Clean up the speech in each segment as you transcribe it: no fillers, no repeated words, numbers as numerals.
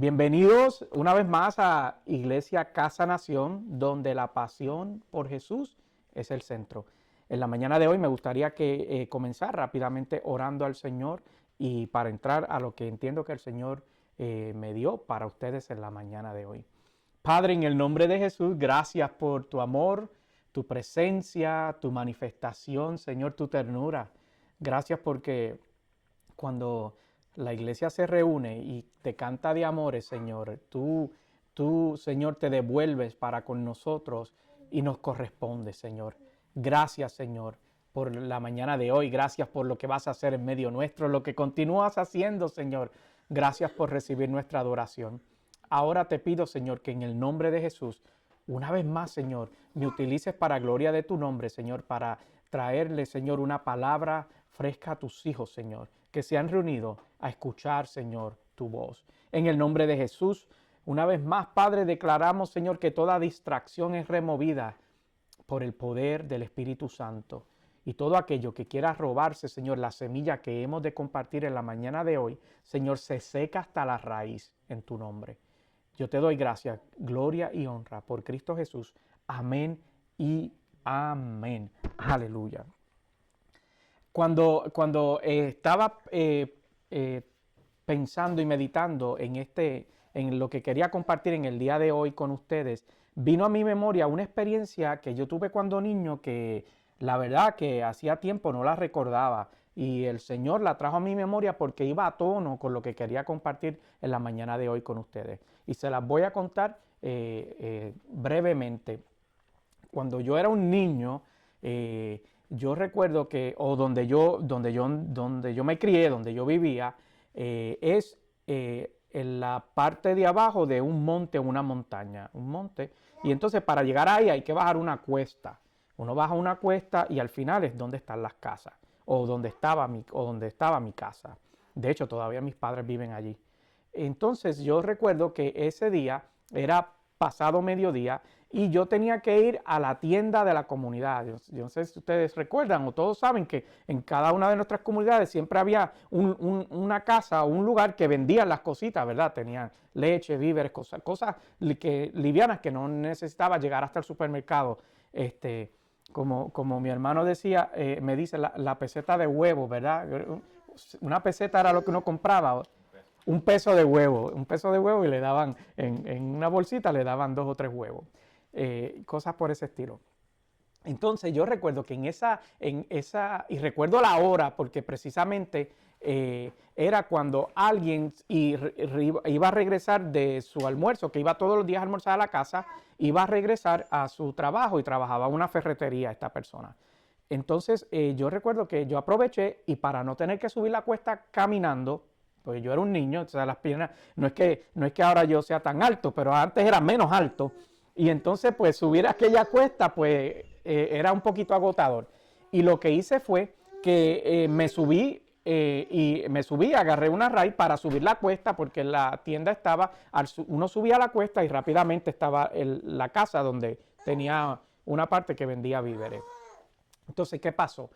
Bienvenidos una vez más a Iglesia Casa Nación, donde la pasión por Jesús es el centro. En la mañana de hoy me gustaría comenzar rápidamente orando al Señor y para entrar a lo que entiendo que el Señor me dio para ustedes en la mañana de hoy. Padre, en el nombre de Jesús, gracias por tu amor, tu presencia, tu manifestación, Señor, tu ternura. Gracias porque cuando la iglesia se reúne y te canta de amores, Señor, tú, Señor, te devuelves para con nosotros y nos corresponde, Señor. Gracias, Señor, por la mañana de hoy. Gracias por lo que vas a hacer en medio nuestro, lo que continúas haciendo, Señor. Gracias por recibir nuestra adoración. Ahora te pido, Señor, que en el nombre de Jesús, una vez más, Señor, me utilices para gloria de tu nombre, Señor, para traerle, Señor, una palabra fresca a tus hijos, Señor, que se han reunido a escuchar, Señor, tu voz. En el nombre de Jesús, una vez más, Padre, declaramos, Señor, que toda distracción es removida por el poder del Espíritu Santo. Y todo aquello que quiera robarse, Señor, la semilla que hemos de compartir en la mañana de hoy, Señor, se seca hasta la raíz en tu nombre. Yo te doy gracias, gloria y honra por Cristo Jesús. Amén y amén. Aleluya. Cuando estaba pensando y meditando en lo que quería compartir en el día de hoy con ustedes, vino a mi memoria una experiencia que yo tuve cuando niño que la verdad que hacía tiempo no la recordaba y el Señor la trajo a mi memoria porque iba a tono con lo que quería compartir en la mañana de hoy con ustedes. Y se las voy a contar brevemente. Cuando yo era un niño, yo recuerdo que, o donde yo me crié, donde yo vivía, es en la parte de abajo de un monte o una montaña, un monte. Y entonces para llegar ahí hay que bajar una cuesta. Uno baja una cuesta y al final es donde están las casas, o donde estaba mi casa. De hecho, todavía mis padres viven allí. Entonces yo recuerdo que ese día era pasado mediodía y yo tenía que ir a la tienda de la comunidad. Yo no sé si ustedes recuerdan o todos saben que en cada una de nuestras comunidades siempre había una casa o un lugar que vendían las cositas, ¿verdad? Tenían leche, víveres, cosas livianas que no necesitaba llegar hasta el supermercado. Como mi hermano decía, me dice la peseta de huevo, ¿verdad? Una peseta era lo que uno compraba. Un peso de huevo y le daban, en una bolsita le daban 2 o 3 huevos, cosas por ese estilo. Entonces yo recuerdo que y recuerdo la hora porque precisamente era cuando alguien iba a regresar de su almuerzo, que iba todos los días a almorzar a la casa, iba a regresar a su trabajo y trabajaba en una ferretería esta persona. Entonces yo recuerdo que yo aproveché y para no tener que subir la cuesta caminando, pues yo era un niño, o sea, las piernas, no es que ahora yo sea tan alto, pero antes era menos alto. Y entonces, pues subir aquella cuesta, pues era un poquito agotador. Y lo que hice fue que me subí, agarré una raíz para subir la cuesta, porque la tienda estaba, uno subía la cuesta y rápidamente estaba la casa donde tenía una parte que vendía víveres. Entonces, ¿qué pasó?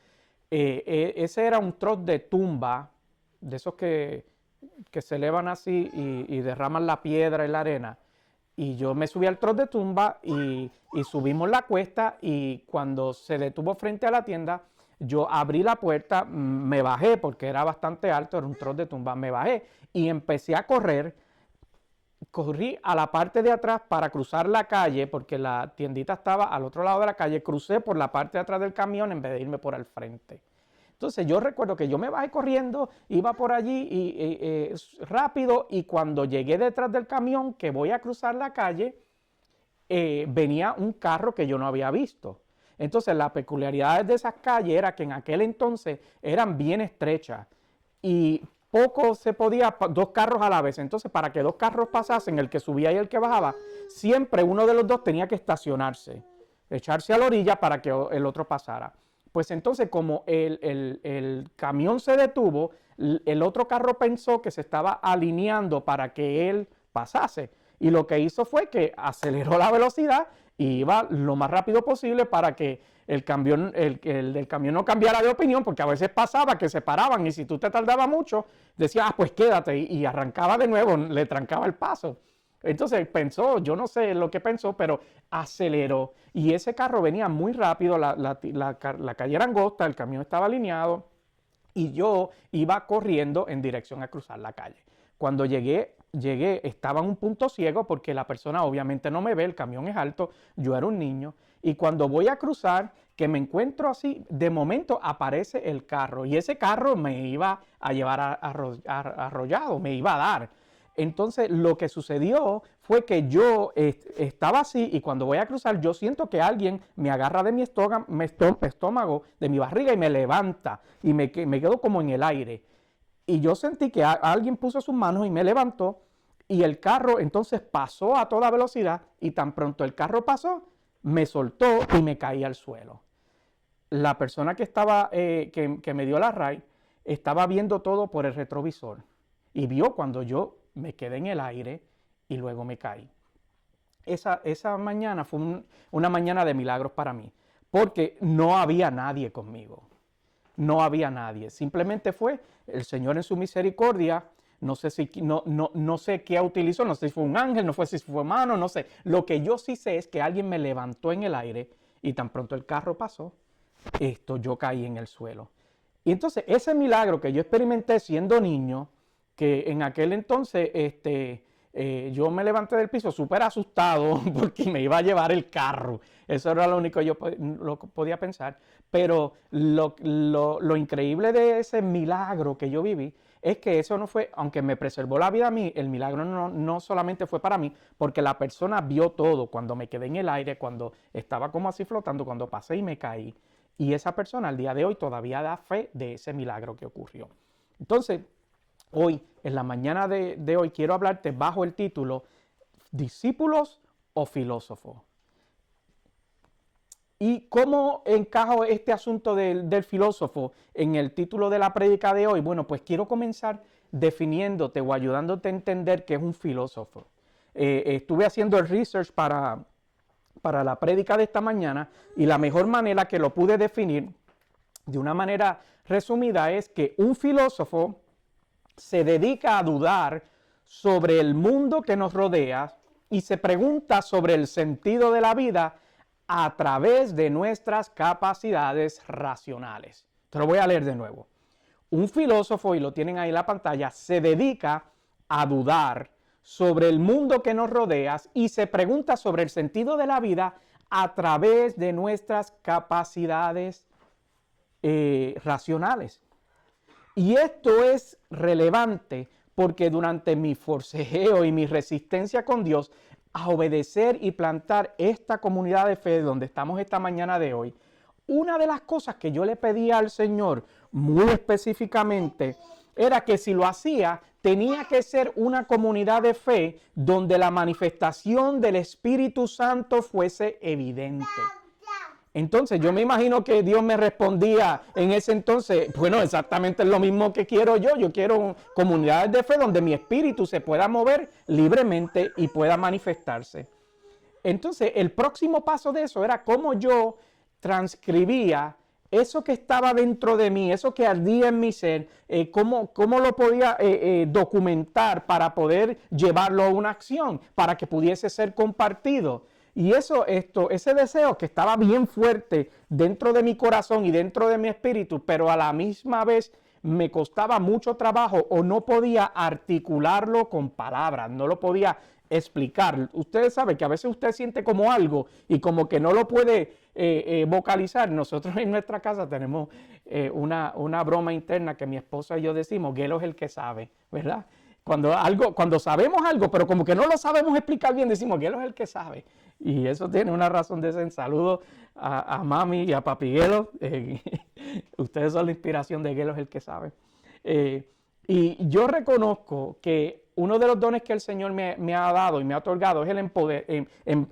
Ese era un trozo de tumba, de esos que se elevan así y derraman la piedra y la arena. Y yo me subí al trozo de tumba y subimos la cuesta y cuando se detuvo frente a la tienda, yo abrí la puerta, me bajé porque era bastante alto, era un trozo de tumba, me bajé y empecé a correr. Corrí a la parte de atrás para cruzar la calle porque la tiendita estaba al otro lado de la calle. Crucé por la parte de atrás del camión en vez de irme por el frente. Entonces yo recuerdo que yo me bajé corriendo, iba por allí rápido y cuando llegué detrás del camión que voy a cruzar la calle, venía un carro que yo no había visto. Entonces la peculiaridad de esas calles era que en aquel entonces eran bien estrechas y poco se podía, 2 carros a la vez. Entonces para que 2 carros pasasen, el que subía y el que bajaba, siempre uno de los dos tenía que estacionarse, echarse a la orilla para que el otro pasara. Pues entonces como el camión se detuvo, el otro carro pensó que se estaba alineando para que él pasase. Y lo que hizo fue que aceleró la velocidad y iba lo más rápido posible para que el del camión no cambiara de opinión, porque a veces pasaba que se paraban y si tú te tardabas mucho, decía, pues quédate, y arrancaba de nuevo, le trancaba el paso. Entonces pensó, yo no sé lo que pensó, pero aceleró. Y ese carro venía muy rápido, la calle era angosta, el camión estaba alineado y yo iba corriendo en dirección a cruzar la calle. Cuando llegué, estaba en un punto ciego porque la persona obviamente no me ve, el camión es alto, yo era un niño. Y cuando voy a cruzar, que me encuentro así, de momento aparece el carro y ese carro me iba a llevar arrollado, me iba a dar. Entonces lo que sucedió fue que yo estaba así y cuando voy a cruzar yo siento que alguien me agarra de mi estómago, de mi barriga y me levanta y me quedo como en el aire. Y yo sentí que alguien puso sus manos y me levantó y el carro entonces pasó a toda velocidad y tan pronto el carro pasó, me soltó y me caí al suelo. La persona que estaba, que me dio la ride, estaba viendo todo por el retrovisor y vio cuando yo me quedé en el aire y luego me caí. Esa mañana fue una mañana de milagros para mí, porque no había nadie conmigo. No había nadie. Simplemente fue el Señor en su misericordia. No sé, no sé qué utilizó, no sé si fue un ángel, no sé si fue mano, no sé. Lo que yo sí sé es que alguien me levantó en el aire y tan pronto el carro pasó, yo caí en el suelo. Y entonces ese milagro que yo experimenté siendo niño, que en aquel entonces yo me levanté del piso súper asustado porque me iba a llevar el carro. Eso era lo único que yo podía pensar. Pero lo increíble de ese milagro que yo viví es que eso no fue, aunque me preservó la vida a mí, el milagro no solamente fue para mí, porque la persona vio todo cuando me quedé en el aire, cuando estaba como así flotando, cuando pasé y me caí. Y esa persona al día de hoy todavía da fe de ese milagro que ocurrió. Entonces, hoy, en la mañana de hoy, quiero hablarte bajo el título ¿Discípulos o filósofos? ¿Y cómo encajo este asunto del filósofo en el título de la prédica de hoy? Bueno, pues quiero comenzar definiéndote o ayudándote a entender qué es un filósofo. Estuve haciendo el research para la prédica de esta mañana y la mejor manera que lo pude definir de una manera resumida es que un filósofo se dedica a dudar sobre el mundo que nos rodea y se pregunta sobre el sentido de la vida a través de nuestras capacidades racionales. Te lo voy a leer de nuevo. Un filósofo, y lo tienen ahí en la pantalla, se dedica a dudar sobre el mundo que nos rodea y se pregunta sobre el sentido de la vida a través de nuestras capacidades racionales. Y esto es relevante porque durante mi forcejeo y mi resistencia con Dios a obedecer y plantar esta comunidad de fe donde estamos esta mañana de hoy, una de las cosas que yo le pedía al Señor muy específicamente era que si lo hacía, tenía que ser una comunidad de fe donde la manifestación del Espíritu Santo fuese evidente. Entonces yo me imagino que Dios me respondía en ese entonces, bueno, exactamente lo mismo que quiero yo. Yo quiero comunidades de fe donde mi espíritu se pueda mover libremente y pueda manifestarse. Entonces el próximo paso de eso era cómo yo transcribía eso que estaba dentro de mí, eso que ardía en mi ser, cómo lo podía documentar para poder llevarlo a una acción, para que pudiese ser compartido. Y ese deseo que estaba bien fuerte dentro de mi corazón y dentro de mi espíritu, pero a la misma vez me costaba mucho trabajo o no podía articularlo con palabras, no lo podía explicar. Ustedes saben que a veces usted siente como algo y como que no lo puede vocalizar. Nosotros en nuestra casa tenemos una broma interna que mi esposa y yo decimos, Gelo es el que sabe, ¿verdad? Cuando sabemos algo, pero como que no lo sabemos explicar bien, decimos, Gelo es el que sabe. Y eso tiene una razón de ser. Saludo a mami y a papi Gelo. Ustedes son la inspiración de Gelo es el que sabe. Y yo reconozco que uno de los dones que el Señor me ha dado y me ha otorgado es el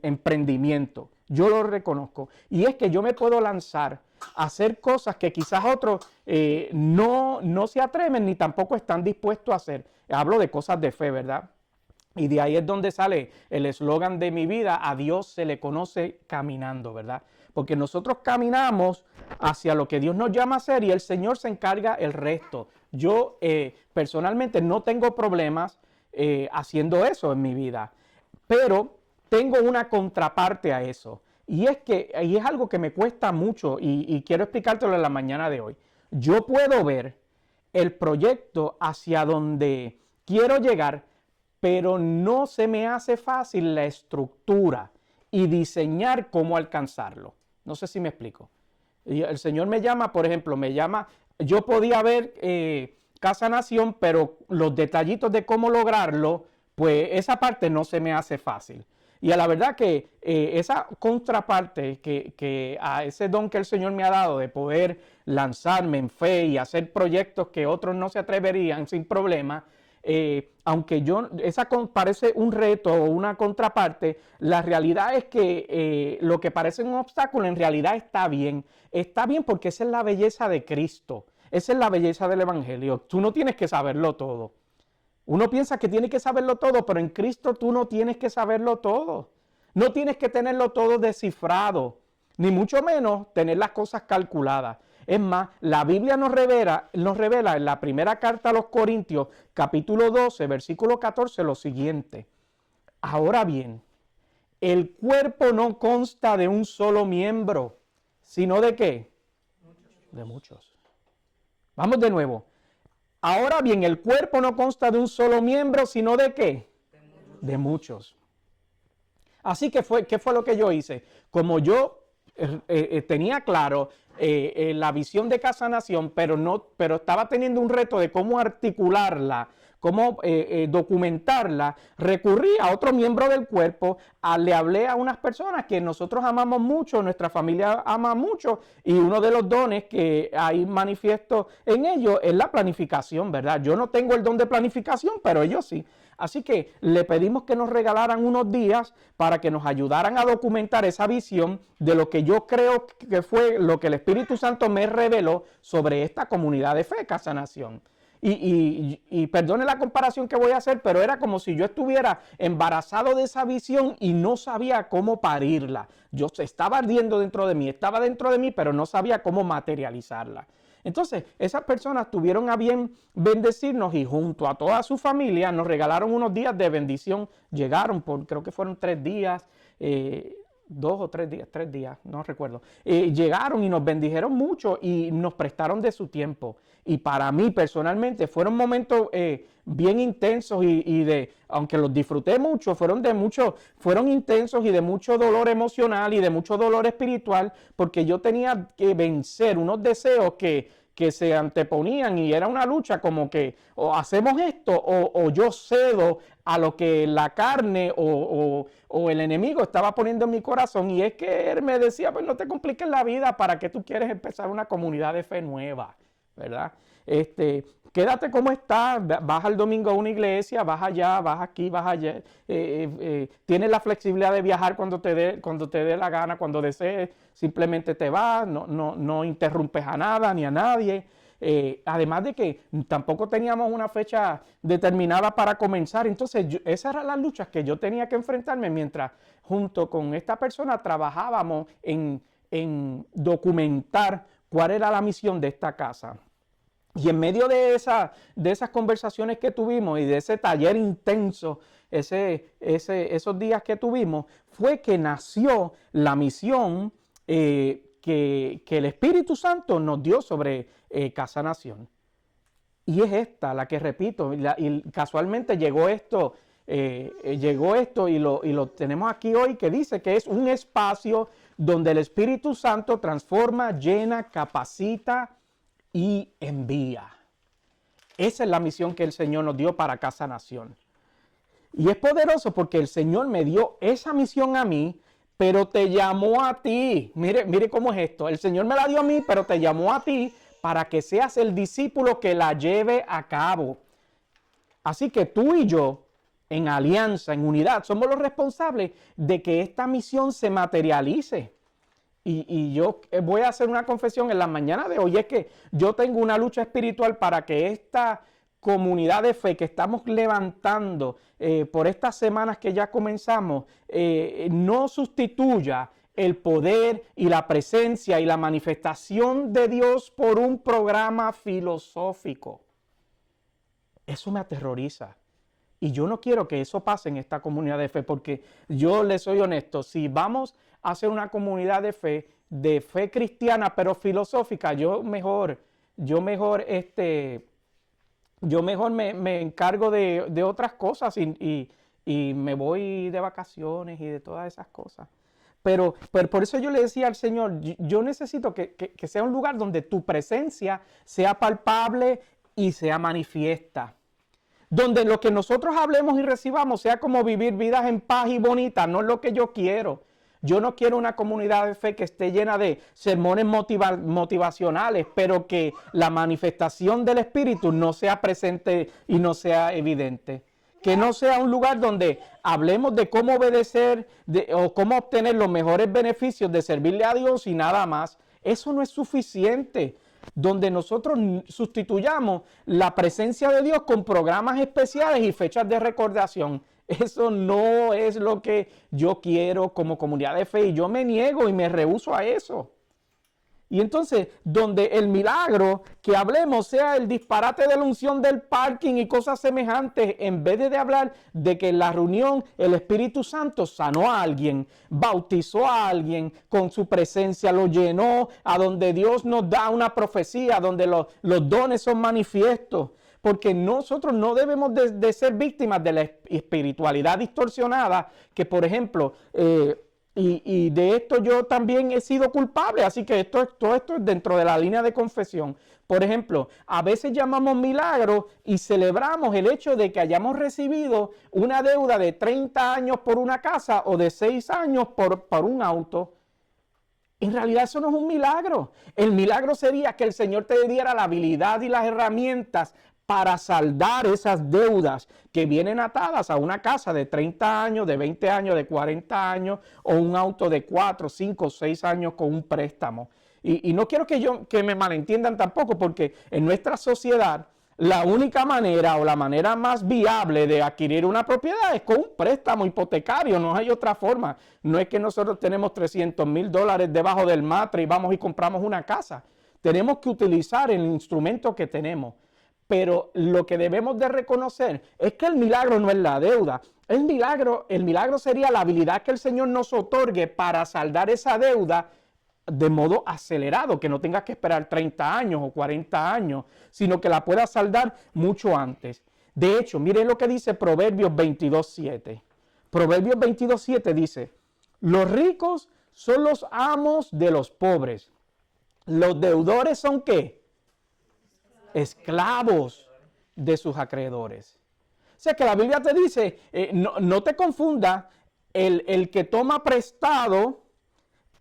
emprendimiento. Yo lo reconozco. Y es que yo me puedo lanzar a hacer cosas que quizás otros no se atreven ni tampoco están dispuestos a hacer. Hablo de cosas de fe, ¿verdad? Y de ahí es donde sale el eslogan de mi vida: a Dios se le conoce caminando, ¿verdad? Porque nosotros caminamos hacia lo que Dios nos llama a hacer y el Señor se encarga el resto. Yo personalmente no tengo problemas haciendo eso en mi vida, pero tengo una contraparte a eso. Y es algo que me cuesta mucho y quiero explicártelo en la mañana de hoy. Yo puedo ver el proyecto hacia donde quiero llegar, pero no se me hace fácil la estructura y diseñar cómo alcanzarlo. No sé si me explico. Y el Señor me llama, por ejemplo, yo podía ver Casa Nación, pero los detallitos de cómo lograrlo, pues esa parte no se me hace fácil. Y a la verdad que esa contraparte que a ese don que el Señor me ha dado de poder lanzarme en fe y hacer proyectos que otros no se atreverían sin problema, aunque parece un reto o una contraparte, la realidad es que lo que parece un obstáculo en realidad está bien. Está bien porque esa es la belleza de Cristo, esa es la belleza del Evangelio. Tú no tienes que saberlo todo. Uno piensa que tiene que saberlo todo, pero en Cristo tú no tienes que saberlo todo. No tienes que tenerlo todo descifrado, ni mucho menos tener las cosas calculadas. Es más, la Biblia nos revela en la primera carta a los Corintios, capítulo 12, versículo 14, lo siguiente. Ahora bien, el cuerpo no consta de un solo miembro, sino ¿de qué? De muchos. Vamos de nuevo. Ahora bien, el cuerpo no consta de un solo miembro, sino ¿de qué? De muchos. Así que ¿qué fue lo que yo hice? Como yo tenía claro la visión de Casa Nación, pero estaba teniendo un reto de cómo articularla, cómo documentarla, recurrí a otro miembro del cuerpo, le hablé a unas personas que nosotros amamos mucho, nuestra familia ama mucho, y uno de los dones que hay manifiesto en ellos es la planificación, ¿verdad? Yo no tengo el don de planificación, pero ellos sí. Así que le pedimos que nos regalaran unos días para que nos ayudaran a documentar esa visión de lo que yo creo que fue lo que el Espíritu Santo me reveló sobre esta comunidad de fe, Casa Nación. Y perdone la comparación que voy a hacer, pero era como si yo estuviera embarazado de esa visión y no sabía cómo parirla. Yo estaba ardiendo dentro de mí, estaba dentro de mí, pero no sabía cómo materializarla. Entonces, esas personas tuvieron a bien bendecirnos y junto a toda su familia nos regalaron unos días de bendición. Llegaron creo que fueron 3 días, 2 o 3 días, no recuerdo. Llegaron y nos bendijeron mucho y nos prestaron de su tiempo. Y para mí personalmente fueron momentos bien intensos aunque los disfruté mucho, fueron intensos y de mucho dolor emocional y de mucho dolor espiritual, porque yo tenía que vencer unos deseos que se anteponían y era una lucha como que o hacemos esto o yo cedo a lo que la carne o el enemigo estaba poniendo en mi corazón. Y es que él me decía, pues no te compliques la vida, ¿para qué tú quieres empezar una comunidad de fe nueva? ¿Verdad? Quédate como estás, vas el domingo a una iglesia, vas allá, vas aquí, vas allá. Tienes la flexibilidad de viajar cuando te dé la gana, cuando desees, simplemente te vas, no interrumpes a nada ni a nadie. Además de que tampoco teníamos una fecha determinada para comenzar. Entonces esas eran las luchas que yo tenía que enfrentarme mientras junto con esta persona trabajábamos en documentar cuál era la misión de esta casa. Y en medio de esas conversaciones que tuvimos y de ese taller intenso, esos días que tuvimos, fue que nació la misión que el Espíritu Santo nos dio sobre Casa Nación. Y es esta, la que repito, y casualmente llegó esto y lo tenemos aquí hoy, que dice que es un espacio donde el Espíritu Santo transforma, llena, capacita y envía. Esa es la misión que el Señor nos dio para Casa Nación. Y es poderoso porque el Señor me dio esa misión a mí, pero te llamó a ti. Mire cómo es esto. El Señor me la dio a mí, pero te llamó a ti para que seas el discípulo que la lleve a cabo. Así que tú y yo, en alianza, en unidad, somos los responsables de que esta misión se materialice. Y yo voy a hacer una confesión en la mañana de hoy, es que yo tengo una lucha espiritual para que comunidad de fe que estamos levantando por estas semanas que ya comenzamos, no sustituya el poder y la presencia y la manifestación de Dios por un programa filosófico. Eso me aterroriza. Y yo no quiero que eso pase en esta comunidad de fe, porque yo les soy honesto, si vamos a hacer una comunidad de fe cristiana, pero filosófica, yo mejor me encargo de otras cosas y me voy de vacaciones y de todas esas cosas. Pero por eso yo le decía al Señor, yo necesito que sea un lugar donde tu presencia sea palpable y sea manifiesta. Donde lo que nosotros hablemos y recibamos sea como vivir vidas en paz y bonitas, no es lo que yo quiero. Yo no quiero una comunidad de fe que esté llena de sermones motivacionales, pero que la manifestación del Espíritu no sea presente y no sea evidente. Que no sea un lugar donde hablemos de cómo obedecer o cómo obtener los mejores beneficios de servirle a Dios y nada más. Eso no es suficiente. Donde nosotros sustituyamos la presencia de Dios con programas especiales y fechas de recordación. Eso no es lo que yo quiero como comunidad de fe y yo me niego y me rehúso a eso. Y entonces, donde el milagro que hablemos sea el disparate de la unción del parking y cosas semejantes, en vez de hablar de que en la reunión el Espíritu Santo sanó a alguien, bautizó a alguien con su presencia, lo llenó, a donde Dios nos da una profecía, donde los dones son manifiestos. Porque nosotros no debemos de ser víctimas de la espiritualidad distorsionada, que por ejemplo... Y de esto yo también he sido culpable, así que todo esto es dentro de la línea de confesión. Por ejemplo, a veces llamamos milagro y celebramos el hecho de que hayamos recibido una deuda de 30 años por una casa o de 6 años por un auto. En realidad eso no es un milagro. El milagro sería que el Señor te diera la habilidad y las herramientas para saldar esas deudas que vienen atadas a una casa de 30 años, de 20 años, de 40 años o un auto de 4, 5, 6 años con un préstamo. Y no quiero que me malentiendan tampoco, porque en nuestra sociedad la única manera o la manera más viable de adquirir una propiedad es con un préstamo hipotecario, no hay otra forma. No es que nosotros tenemos $300,000 debajo del matre y vamos y compramos una casa. Tenemos que utilizar el instrumento que tenemos. Pero lo que debemos de reconocer es que el milagro no es la deuda. El milagro sería la habilidad que el Señor nos otorgue para saldar esa deuda de modo acelerado, que no tengas que esperar 30 años o 40 años, sino que la puedas saldar mucho antes. De hecho, miren lo que dice Proverbios 22:7. Proverbios 22:7 dice, los ricos son los amos de los pobres. Los deudores son ¿qué? Esclavos de sus acreedores. O sea que la Biblia te dice, no te confunda, el que toma prestado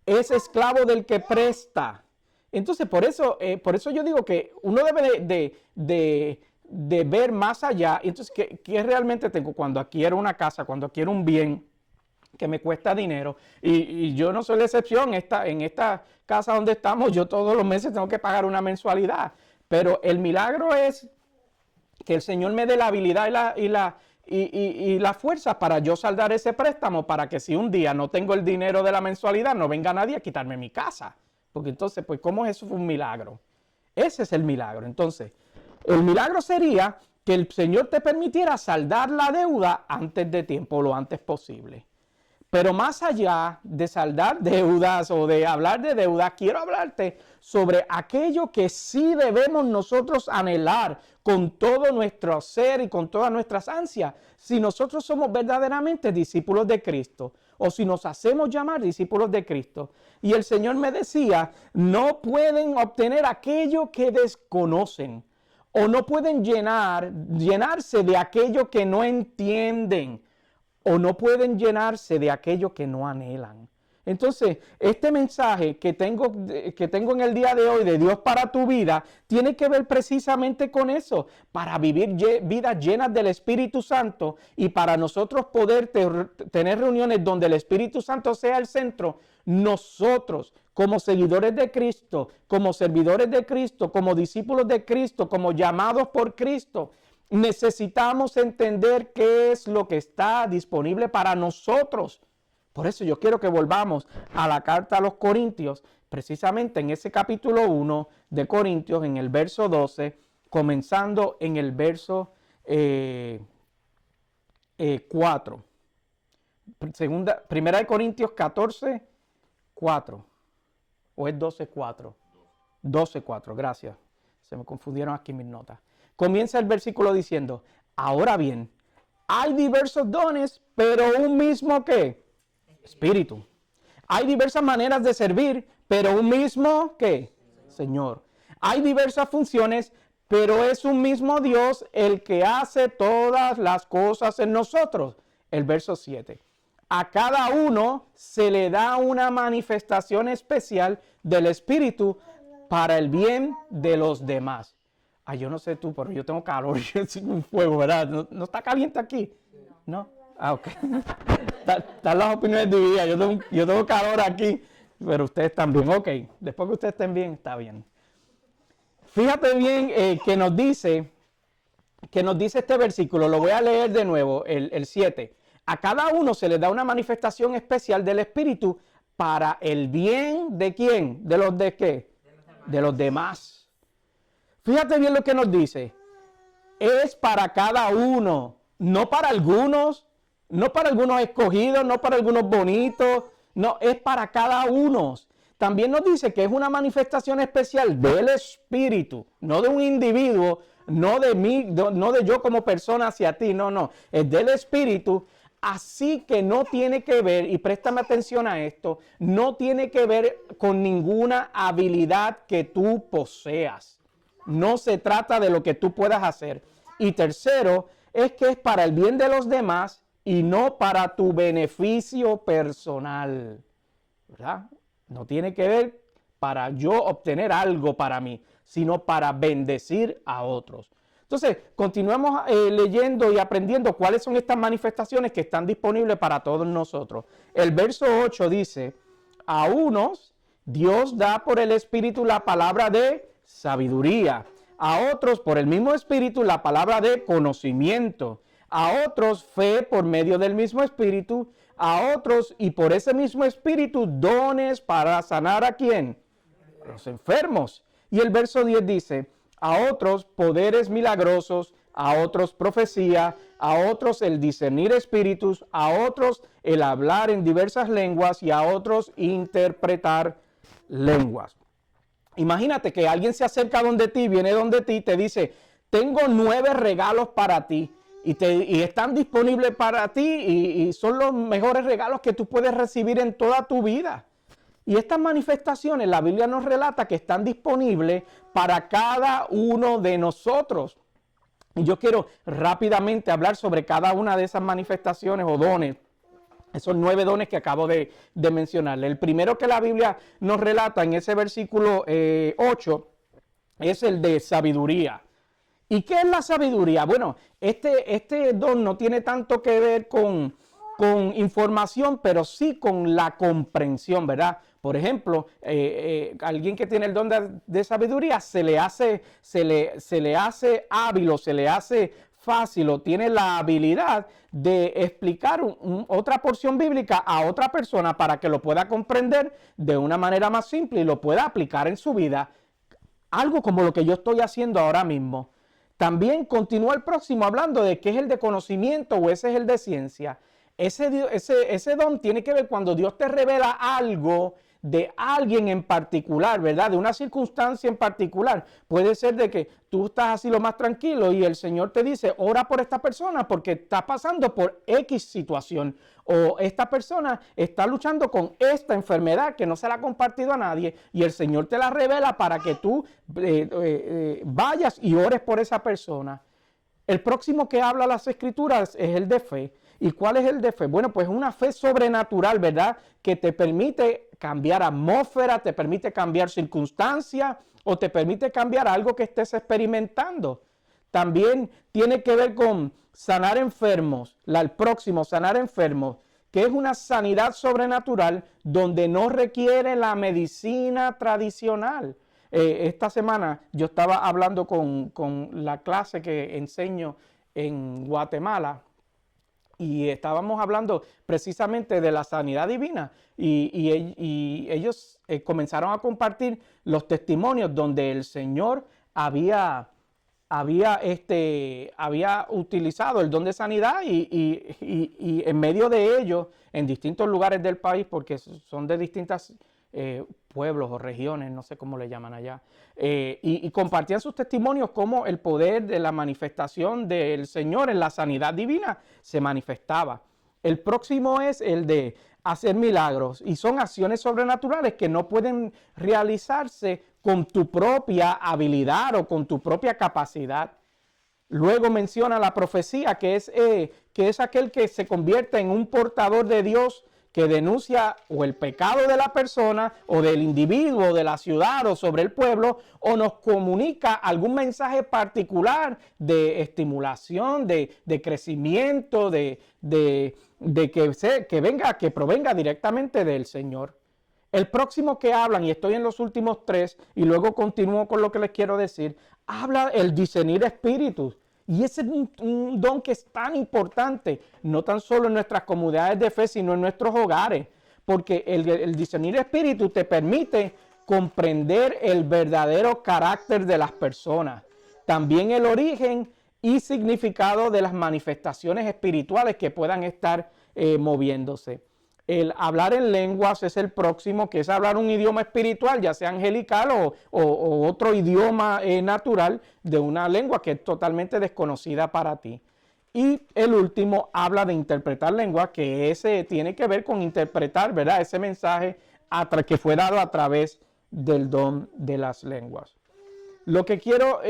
es esclavo del que presta. Entonces por eso yo digo que uno debe de ver más allá. Entonces, ¿qué realmente tengo cuando adquiero una casa, cuando adquiero un bien que me cuesta dinero? Y yo no soy la excepción. En esta casa donde estamos, yo todos los meses tengo que pagar una mensualidad. Pero el milagro es que el Señor me dé la habilidad y la fuerza para yo saldar ese préstamo, para que si un día no tengo el dinero de la mensualidad, no venga nadie a quitarme mi casa. Porque entonces, pues, ¿cómo es eso? Fue un milagro. Ese es el milagro. Entonces, el milagro sería que el Señor te permitiera saldar la deuda antes de tiempo, lo antes posible. Pero más allá de saldar deudas o de hablar de deudas, quiero hablarte sobre aquello que sí debemos nosotros anhelar con todo nuestro ser y con todas nuestras ansias, si nosotros somos verdaderamente discípulos de Cristo o si nos hacemos llamar discípulos de Cristo. Y el Señor me decía, no pueden obtener aquello que desconocen o no pueden llenarse de aquello que no entienden, o no pueden llenarse de aquello que no anhelan. Entonces, este mensaje que tengo en el día de hoy de Dios para tu vida, tiene que ver precisamente con eso, para vivir vidas llenas del Espíritu Santo y para nosotros poder tener reuniones donde el Espíritu Santo sea el centro. Nosotros, como seguidores de Cristo, como servidores de Cristo, como discípulos de Cristo, como llamados por Cristo, Necesitamos entender qué es lo que está disponible para nosotros. Por eso yo quiero que volvamos a la carta a los Corintios, precisamente en ese capítulo 1 de Corintios, en el verso 12, comenzando en el verso 4. Primera de Corintios 14, 4. ¿O es 12, 4? 12, 4, gracias. Se me confundieron aquí mis notas. Comienza el versículo diciendo, ahora bien, hay diversos dones, pero un mismo ¿qué? Espíritu. Hay diversas maneras de servir, pero un mismo ¿qué? Señor. Hay diversas funciones, pero es un mismo Dios el que hace todas las cosas en nosotros. El verso 7. A cada uno se le da una manifestación especial del Espíritu para el bien de los demás. Yo no sé tú, pero yo tengo calor, yo tengo un fuego, ¿verdad? ¿No está caliente aquí? ¿No? Ok. Están las opiniones divididas, yo tengo calor aquí, pero ustedes también. Ok, después que ustedes estén bien, está bien. Fíjate bien que nos dice este versículo, lo voy a leer de nuevo, el 7. A cada uno se le da una manifestación especial del Espíritu para el bien ¿de quién? ¿De los de qué? De los demás. Fíjate bien lo que nos dice. Es para cada uno, no para algunos escogidos, no para algunos bonitos, no, es para cada uno. También nos dice que es una manifestación especial del Espíritu, no de un individuo, no de mí, no de yo como persona hacia ti, no, es del Espíritu. Así que no tiene que ver, y préstame atención a esto, no tiene que ver con ninguna habilidad que tú poseas. No se trata de lo que tú puedas hacer. Y tercero, es que es para el bien de los demás y no para tu beneficio personal. ¿Verdad? No tiene que ver para yo obtener algo para mí, sino para bendecir a otros. Entonces, continuemos leyendo y aprendiendo cuáles son estas manifestaciones que están disponibles para todos nosotros. El verso 8 dice, a unos Dios da por el Espíritu la palabra de sabiduría, a otros por el mismo Espíritu la palabra de conocimiento, a otros fe por medio del mismo Espíritu, a otros y por ese mismo Espíritu dones para sanar ¿a quién? A los enfermos. Y el verso 10 dice, a otros poderes milagrosos, a otros profecía, a otros el discernir espíritus, a otros el hablar en diversas lenguas y a otros interpretar lenguas. Imagínate que alguien se acerca donde ti, viene donde ti y te dice, tengo 9 regalos para ti y están disponibles para ti y son los mejores regalos que tú puedes recibir en toda tu vida. Y estas manifestaciones, la Biblia nos relata que están disponibles para cada uno de nosotros. Y yo quiero rápidamente hablar sobre cada una de esas manifestaciones o dones. Esos 9 dones que acabo de mencionarle. El primero que la Biblia nos relata en ese versículo 8 es el de sabiduría. ¿Y qué es la sabiduría? Bueno, este don no tiene tanto que ver con información, pero sí con la comprensión, ¿verdad? Por ejemplo, alguien que tiene el don de sabiduría se le hace hábil o se le hace fácil o tiene la habilidad de explicar otra porción bíblica a otra persona para que lo pueda comprender de una manera más simple y lo pueda aplicar en su vida. Algo como lo que yo estoy haciendo ahora mismo. También continúa el próximo hablando de qué es el de conocimiento o ese es el de ciencia. Ese don tiene que ver cuando Dios te revela algo de alguien en particular, ¿verdad? De una circunstancia en particular. Puede ser de que tú estás así lo más tranquilo y el Señor te dice, ora por esta persona porque está pasando por X situación. O esta persona está luchando con esta enfermedad que no se la ha compartido a nadie y el Señor te la revela para que tú vayas y ores por esa persona. El próximo que habla las Escrituras es el de fe. ¿Y cuál es el de fe? Bueno, pues una fe sobrenatural, ¿verdad? Que te permite cambiar atmósfera, te permite cambiar circunstancias o te permite cambiar algo que estés experimentando. También tiene que ver con sanar enfermos, el próximo, sanar enfermos, que es una sanidad sobrenatural donde no requiere la medicina tradicional. Esta semana yo estaba hablando con la clase que enseño en Guatemala y estábamos hablando precisamente de la sanidad divina y ellos comenzaron a compartir los testimonios donde el Señor había utilizado el don de sanidad y en medio de ellos, en distintos lugares del país, porque son de distintas pueblos o regiones, no sé cómo le llaman allá, y compartían sus testimonios cómo el poder de la manifestación del Señor en la sanidad divina se manifestaba. El próximo es el de hacer milagros y son acciones sobrenaturales que no pueden realizarse con tu propia habilidad o con tu propia capacidad. Luego menciona la profecía, que es aquel que se convierte en un portador de Dios que denuncia o el pecado de la persona o del individuo, de la ciudad o sobre el pueblo, o nos comunica algún mensaje particular de estimulación, de crecimiento, que provenga directamente del Señor. El próximo que hablan, y estoy en los últimos 3, y luego continúo con lo que les quiero decir, habla el discernir espíritus. Y ese es un don que es tan importante, no tan solo en nuestras comunidades de fe, sino en nuestros hogares. Porque el discernir espíritus te permite comprender el verdadero carácter de las personas. También el origen y significado de las manifestaciones espirituales que puedan estar moviéndose. El hablar en lenguas es el próximo, que es hablar un idioma espiritual, ya sea angelical o otro idioma natural de una lengua que es totalmente desconocida para ti. Y el último habla de interpretar lengua, que ese tiene que ver con interpretar, ¿verdad?, ese mensaje que fue dado a través del don de las lenguas. Lo que quiero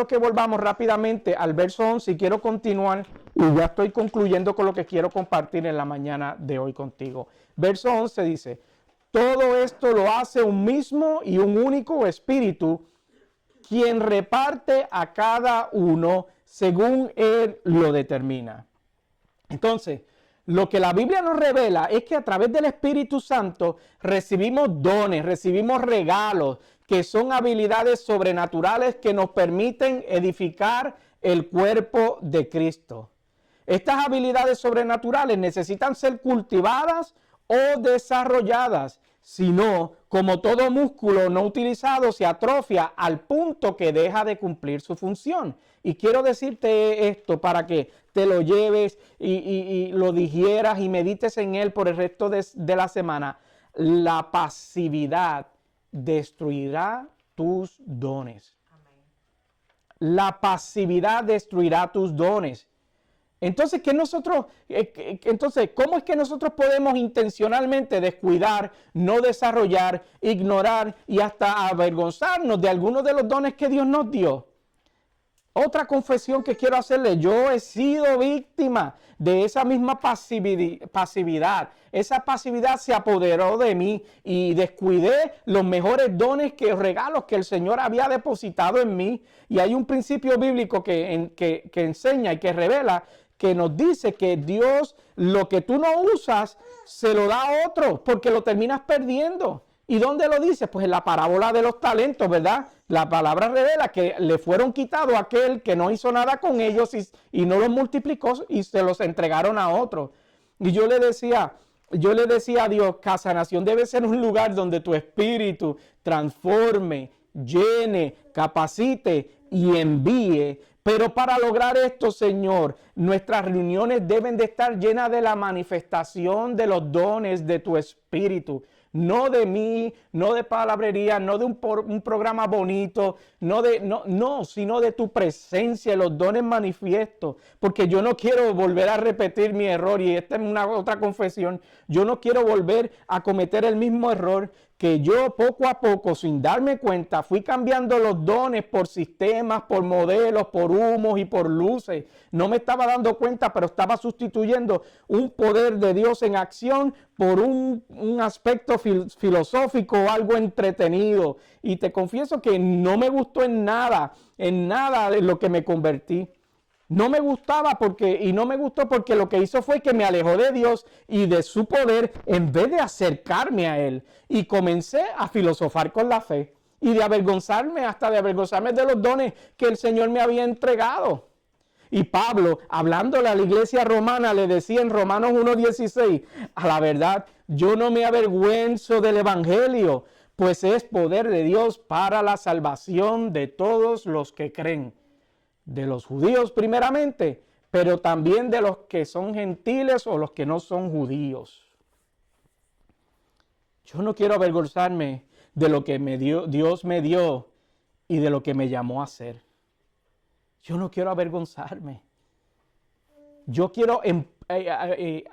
que volvamos rápidamente al verso 11 y quiero continuar y ya estoy concluyendo con lo que quiero compartir en la mañana de hoy contigo. Verso 11 dice, todo esto lo hace un mismo y un único espíritu, quien reparte a cada uno según él lo determina. Entonces, lo que la Biblia nos revela es que a través del Espíritu Santo recibimos dones, recibimos regalos, que son habilidades sobrenaturales que nos permiten edificar el cuerpo de Cristo. Estas habilidades sobrenaturales necesitan ser cultivadas o desarrolladas, si no, como todo músculo no utilizado se atrofia al punto que deja de cumplir su función. Y quiero decirte esto para que te lo lleves y lo digieras y medites en él por el resto de la semana. La pasividad destruirá tus dones. Amén. La pasividad destruirá tus dones. Entonces, ¿cómo es que nosotros podemos intencionalmente descuidar, no desarrollar, ignorar y hasta avergonzarnos de algunos de los dones que Dios nos dio? Otra confesión que quiero hacerle, yo he sido víctima de esa misma pasividad. Esa pasividad se apoderó de mí y descuidé los mejores dones, regalos que el Señor había depositado en mí. Y hay un principio bíblico que enseña y que revela, que nos dice que Dios, lo que tú no usas, se lo da a otro, porque lo terminas perdiendo. ¿Y dónde lo dice? Pues en la parábola de los talentos, ¿verdad? La palabra revela que le fueron quitados a aquel que no hizo nada con ellos y no los multiplicó y se los entregaron a otro. Y yo le decía a Dios, Casa Nación debe ser un lugar donde tu espíritu transforme, llene, capacite y envíe. Pero para lograr esto, Señor, nuestras reuniones deben de estar llenas de la manifestación de los dones de tu espíritu. No de mí, no de palabrería, no de un programa bonito, sino de tu presencia, los dones manifiestos. Porque yo no quiero volver a repetir mi error, y esta es otra confesión. Yo no quiero volver a cometer el mismo error que yo poco a poco, sin darme cuenta, fui cambiando los dones por sistemas, por modelos, por humos y por luces. No me estaba dando cuenta, pero estaba sustituyendo un poder de Dios en acción por un aspecto filosófico o algo entretenido. Y te confieso que no me gustó en nada de lo que me convertí. No me gustó porque lo que hizo fue que me alejó de Dios y de su poder en vez de acercarme a Él. Y comencé a filosofar con la fe. y de avergonzarme, hasta de avergonzarme de los dones que el Señor me había entregado. Y Pablo, hablándole a la iglesia romana, le decía en Romanos 1:16, a la verdad, yo no me avergüenzo del evangelio, pues es poder de Dios para la salvación de todos los que creen, de los judíos primeramente, pero también de los que son gentiles o los que no son judíos. Yo no quiero avergonzarme de lo que Dios me dio y de lo que me llamó a hacer. Yo no quiero avergonzarme. Yo quiero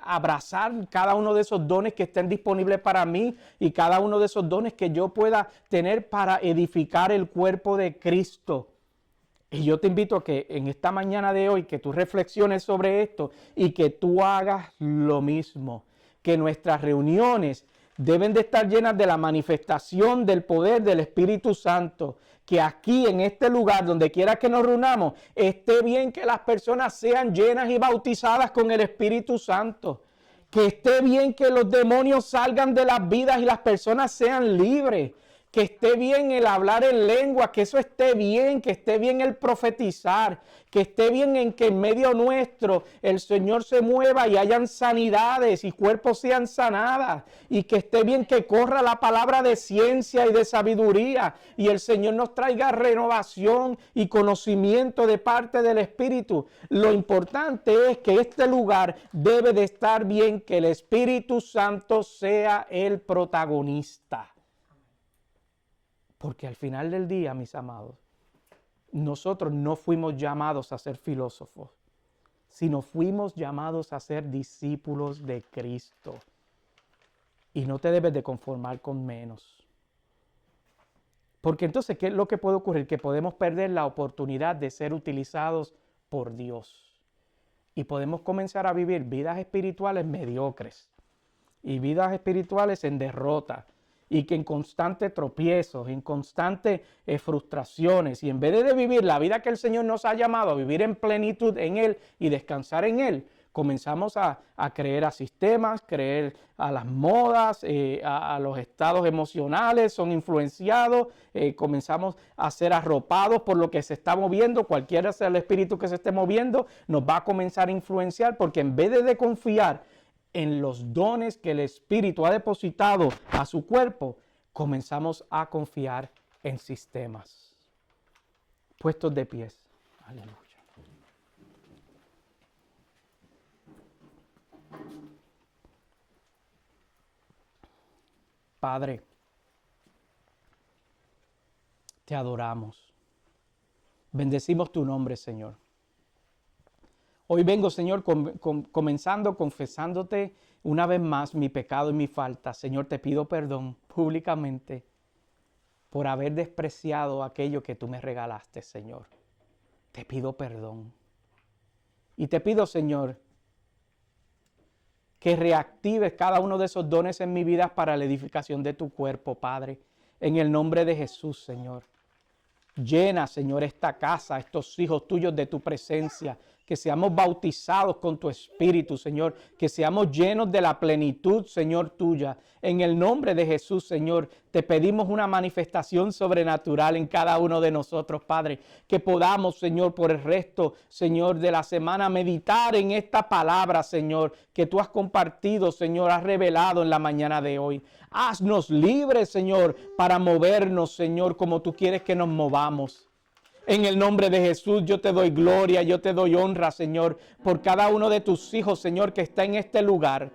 abrazar cada uno de esos dones que estén disponibles para mí y cada uno de esos dones que yo pueda tener para edificar el cuerpo de Cristo. Y yo te invito a que en esta mañana de hoy, que tú reflexiones sobre esto y que tú hagas lo mismo. Que nuestras reuniones deben de estar llenas de la manifestación del poder del Espíritu Santo. Que aquí en este lugar, donde quiera que nos reunamos, esté bien que las personas sean llenas y bautizadas con el Espíritu Santo. Que esté bien que los demonios salgan de las vidas y las personas sean libres. Que esté bien el hablar en lengua, que eso esté bien, que esté bien el profetizar, que esté bien en que en medio nuestro el Señor se mueva y hayan sanidades y cuerpos sean sanadas, y que esté bien que corra la palabra de ciencia y de sabiduría y el Señor nos traiga renovación y conocimiento de parte del Espíritu. Lo importante es que este lugar debe de estar bien, que el Espíritu Santo sea el protagonista. Porque al final del día, mis amados, nosotros no fuimos llamados a ser filósofos, sino fuimos llamados a ser discípulos de Cristo. Y no te debes de conformar con menos. Porque entonces, ¿qué es lo que puede ocurrir? Que podemos perder la oportunidad de ser utilizados por Dios. Y podemos comenzar a vivir vidas espirituales mediocres y vidas espirituales en derrota. Y que en constantes tropiezos, en constantes frustraciones, y en vez de vivir la vida que el Señor nos ha llamado a vivir en plenitud en Él y descansar en Él, comenzamos a creer a sistemas, creer a las modas, a los estados emocionales, son influenciados, comenzamos a ser arropados por lo que se está moviendo, cualquiera sea el espíritu que se esté moviendo, nos va a comenzar a influenciar, porque en vez de confiar en los dones que el Espíritu ha depositado a su cuerpo, comenzamos a confiar en sistemas. Puestos de pies. Aleluya. Padre, te adoramos. Bendecimos tu nombre, Señor. Hoy vengo, Señor, comenzando confesándote una vez más mi pecado y mi falta. Señor, te pido perdón públicamente por haber despreciado aquello que tú me regalaste, Señor. Te pido perdón. Y te pido, Señor, que reactives cada uno de esos dones en mi vida para la edificación de tu cuerpo, Padre. En el nombre de Jesús, Señor. Llena, Señor, esta casa, estos hijos tuyos de tu presencia. Que seamos bautizados con tu Espíritu, Señor. Que seamos llenos de la plenitud, Señor, tuya. En el nombre de Jesús, Señor, te pedimos una manifestación sobrenatural en cada uno de nosotros, Padre. Que podamos, Señor, por el resto, Señor, de la semana meditar en esta palabra, Señor, que tú has compartido, Señor, has revelado en la mañana de hoy. Haznos libres, Señor, para movernos, Señor, como tú quieres que nos movamos. En el nombre de Jesús yo te doy gloria, yo te doy honra, Señor, por cada uno de tus hijos, Señor, que está en este lugar.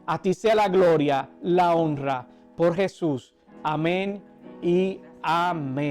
A ti sea la gloria, la honra, por Jesús. Amén y amén.